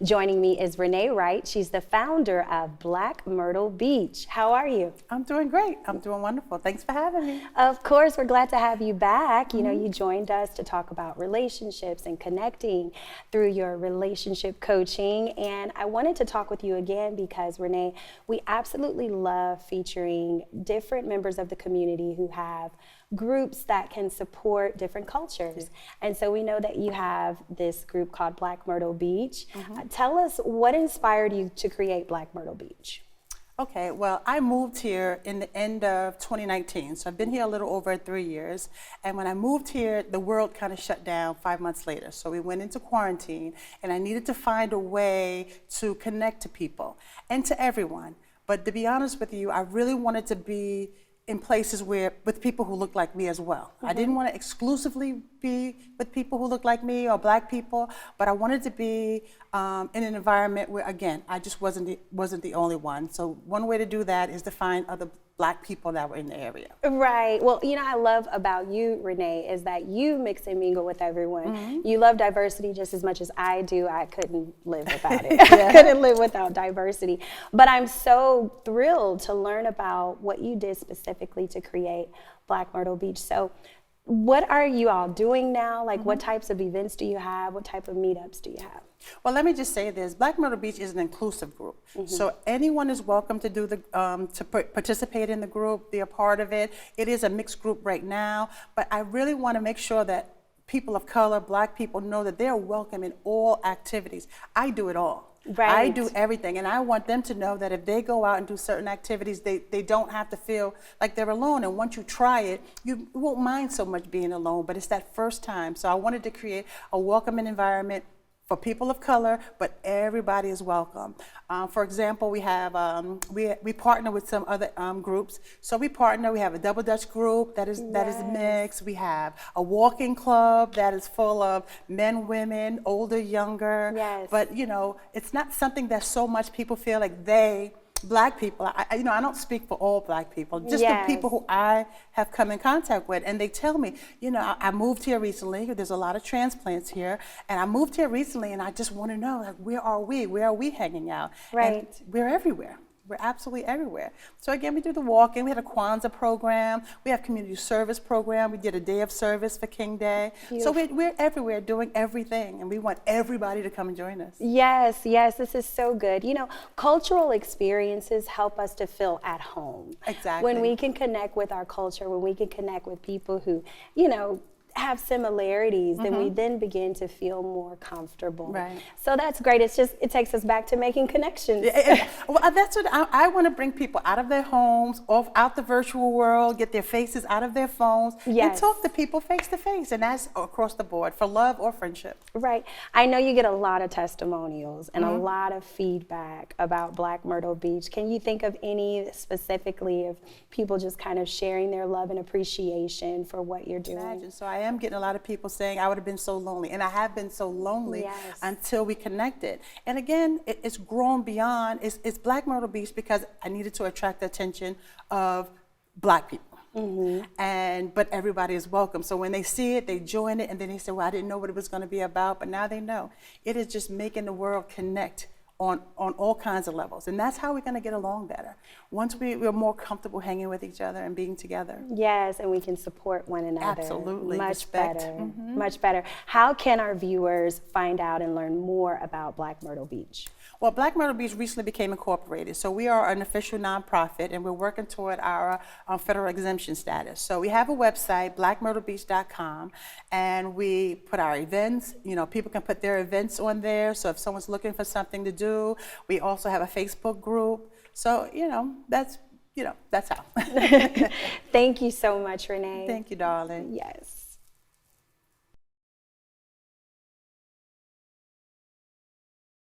Joining me is Renee Wright. She's the founder of Black Myrtle Beach. How are you? I'm doing great. I'm doing wonderful. Thanks for having me. Of course, we're glad to have you back. You know, you joined us to talk about relationships and connecting through your relationship coaching. And I wanted to talk with you again because, Renee, we absolutely love featuring different members of the community who have groups that can support different cultures. And so we know that you have this group called Black Myrtle Beach. Tell us what inspired you to create Black Myrtle Beach? Okay, well, I moved here in the end of 2019, so I've been here a little over 3 years. And when I moved here, the world kind of shut down 5 months later. So we went into quarantine, and I needed to find a way to connect to people and to everyone. But to be honest with you, I really wanted to be in places where with people who look like me as well. I didn't want to exclusively be with people who look like me or Black people, but I wanted to be in an environment where, again, I just wasn't the only one. So one way to do that is to find other Black people that were in the area. Right. Well, you know, I love about you, Renee, is that you mix and mingle with everyone. You love diversity just as much as I do. I couldn't live without it. I couldn't live without diversity. But I'm so thrilled to learn about what you did specifically to create Black Myrtle Beach. So what are you all doing now? Like, what types of events do you have? What type of meetups do you have? Well, let me just say this: Black Myrtle Beach is an inclusive group, so anyone is welcome to do the participate in the group, be a part of it. It is a mixed group right now, but I really want to make sure that people of color, Black people, know that they're welcome in all activities. I do it all. Right. I do everything, and I want them to know that if they go out and do certain activities, they don't have to feel like they're alone. And once you try it, you won't mind so much being alone, but it's that first time. So I wanted to create a welcoming environment for people of color, but everybody is welcome. For example, we have we partner with some other groups. So we have a Double Dutch group that is mixed. We have a walking club that is full of men, women, older, younger. But you know, it's not something that so much people feel like Black people, I don't speak for all Black people, just the people who I have come in contact with, and they tell me, you know, I moved here recently. There's a lot of transplants here, and I moved here recently, and I just want to know, like, where are we? Where are we hanging out? Right. And we're everywhere. We're absolutely everywhere. So again, we do the walking. We had a Kwanzaa program. We have community service program. We did a day of service for King Day. Beautiful. So we're everywhere doing everything, and we want everybody to come and join us. Yes, this is so good. You know, cultural experiences help us to feel at home. Exactly. When we can connect with our culture, when we can connect with people who, you know, have similarities, then we then begin to feel more comfortable. Right. So that's great. It takes us back to making connections. Well, that's what I want to bring people out of their homes, out the virtual world, get their faces out of their phones, and talk to people face to face, and that's across the board for love or friendship. Right. I know you get a lot of testimonials and a lot of feedback about Black Myrtle Beach. Can you think of any specifically of people just kind of sharing their love and appreciation for what you're doing? Imagine. So I am getting a lot of people saying, I would have been so lonely, and I have been so lonely until we connected. And again, it's grown beyond, it's Black Myrtle Beach because I needed to attract the attention of Black people. But everybody is welcome. So when they see it, they join it, and then they say, well, I didn't know what it was going to be about, but now they know. It is just making the world connect on all kinds of levels. And that's how we're going to get along better. Once we're more comfortable hanging with each other and being together. Yes, and we can support one another. Absolutely. Much Respect. better. Much better. How can our viewers find out and learn more about Black Myrtle Beach? Well, Black Myrtle Beach recently became incorporated. So we are an official nonprofit, and we're working toward our federal exemption status. So we have a website, blackmyrtlebeach.com, and we put our events. You know, people can put their events on there. So if someone's looking for something to do, we also have a Facebook group. So, that's how. Thank you so much, Renee. Thank you, darling. Yes.